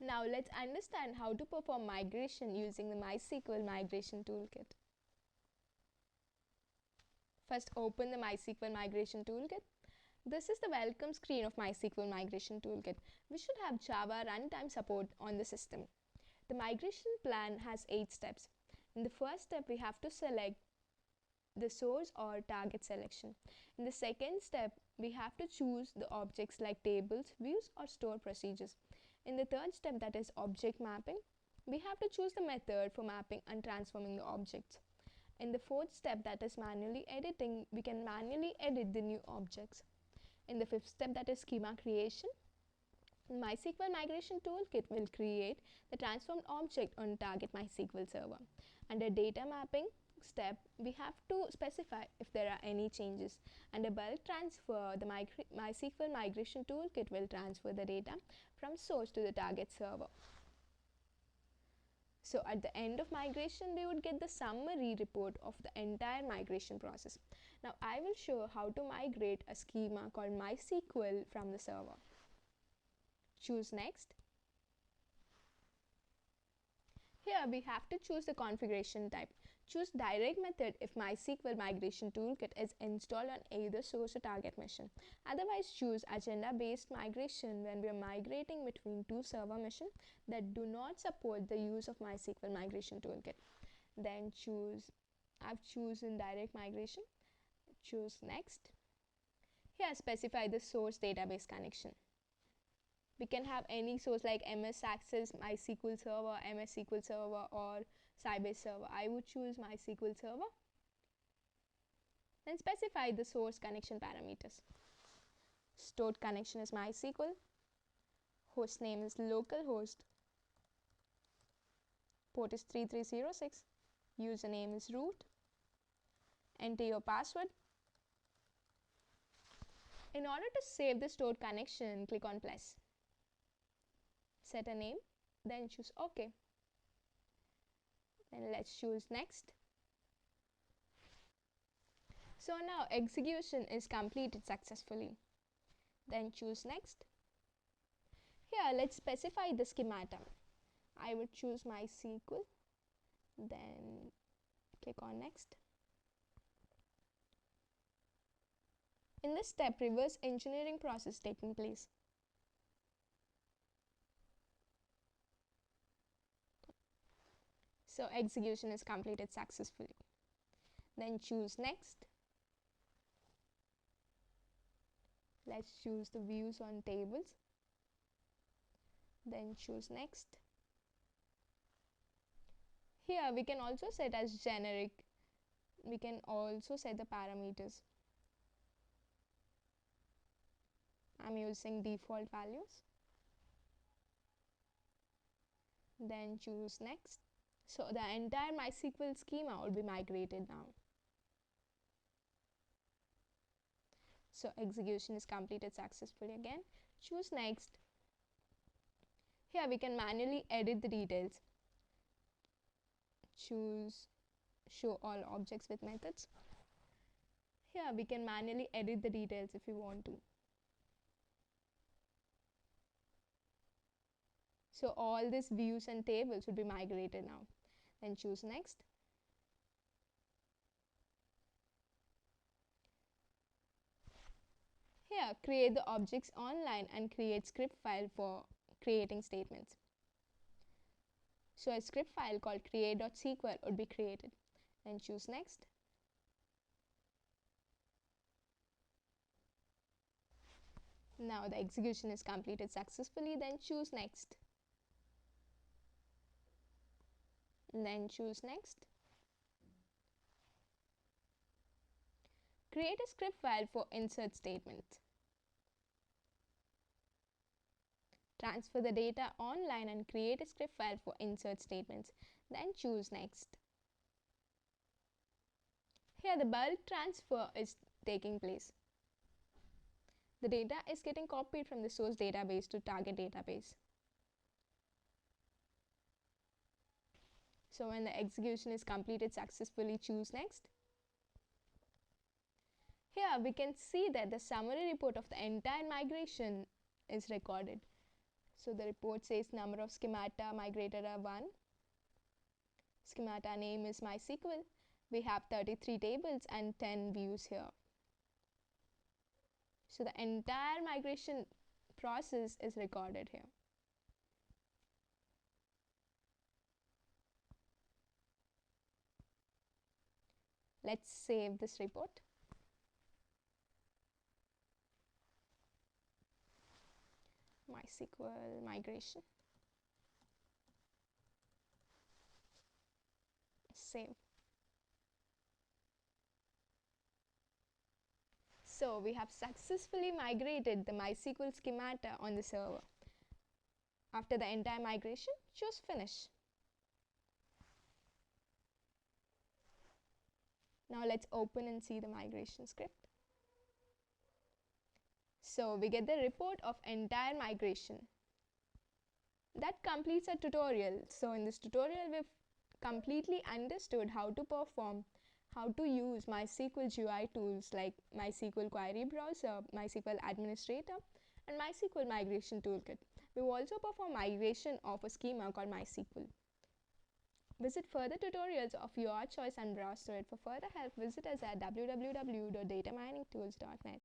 Now let's understand how to perform migration using the MySQL Migration Toolkit. First, open the MySQL Migration Toolkit. This is the welcome screen of MySQL Migration Toolkit. We should have Java runtime support on the system. The migration plan has 8 steps. In the first step, we have to select the source or target selection. In the second step, we have to choose the objects like tables, views, or store procedures. In the third step, that is object mapping, we have to choose the method for mapping and transforming the objects. In the fourth step, that is manually editing, we can manually edit the new objects. In the fifth step, that is schema creation, MySQL Migration Toolkit will create the transformed object on target MySQL server. Under data mapping step, we have to specify if there are any changes. Under bulk transfer, the MySQL Migration Toolkit will transfer the data from source to the target server. So at the end of migration, we would get the summary report of the entire migration process. Now I will show how to migrate a schema called MySQL from the server. Choose next. Here we have to choose the configuration type. Choose direct method if MySQL Migration Toolkit is installed on either source or target machine. Otherwise, choose agenda-based migration when we are migrating between two server machines that do not support the use of MySQL Migration Toolkit. Then I've chosen direct migration. Choose next. Here specify the source database connection. We can have any source like MS Access, MySQL Server, MS SQL Server, or Sybase Server. I would choose MySQL Server. Then specify the source connection parameters. Stored connection is MySQL. Host name is localhost. Port is 3306. Username is root. Enter your password. In order to save the stored connection, click on plus. Set a name, then choose OK. Then let's choose next. So now execution is completed successfully. Then choose next. Here let's specify the schemata. I would choose MySQL, then click on next. In this step, reverse engineering process taking place. So execution is completed successfully. Then choose next. Let's choose the views on tables. Then choose next. Here we can also set as generic. We can also set the parameters. I'm using default values. Then choose next. So the entire MySQL schema will be migrated now. So execution is completed successfully again. Choose next. Here we can manually edit the details. Choose show all objects with methods. Here we can manually edit the details if we want to. So all these views and tables will be migrated now. Then choose next. Here, create the objects online and create script file for creating statements. So a script file called create.sql would be created. Then choose next. Now the execution is completed successfully. Then choose next. Then choose next. Create a script file for insert statement. Transfer the data online and create a script file for insert statements. Then choose next. Here the bulk transfer is taking place. The data is getting copied from the source database to target database. So when the execution is completed successfully, choose next. Here we can see that the summary report of the entire migration is recorded. So the report says number of schemata migrated are 1. Schemata name is MySQL. We have 33 tables and 10 views here. So the entire migration process is recorded here. Let's save this report. MySQL migration. Save. So we have successfully migrated the MySQL schemata on the server. After the entire migration, choose Finish. Now let's open and see the migration script. So we get the report of entire migration. That completes our tutorial. So in this tutorial, we've completely understood how to perform, how to use MySQL GUI tools like MySQL Query Browser, MySQL Administrator, and MySQL Migration Toolkit. We've also performed migration of a schema called MySQL. Visit further tutorials of your choice and browse through it. For further help, visit us at www.dataminingtools.net.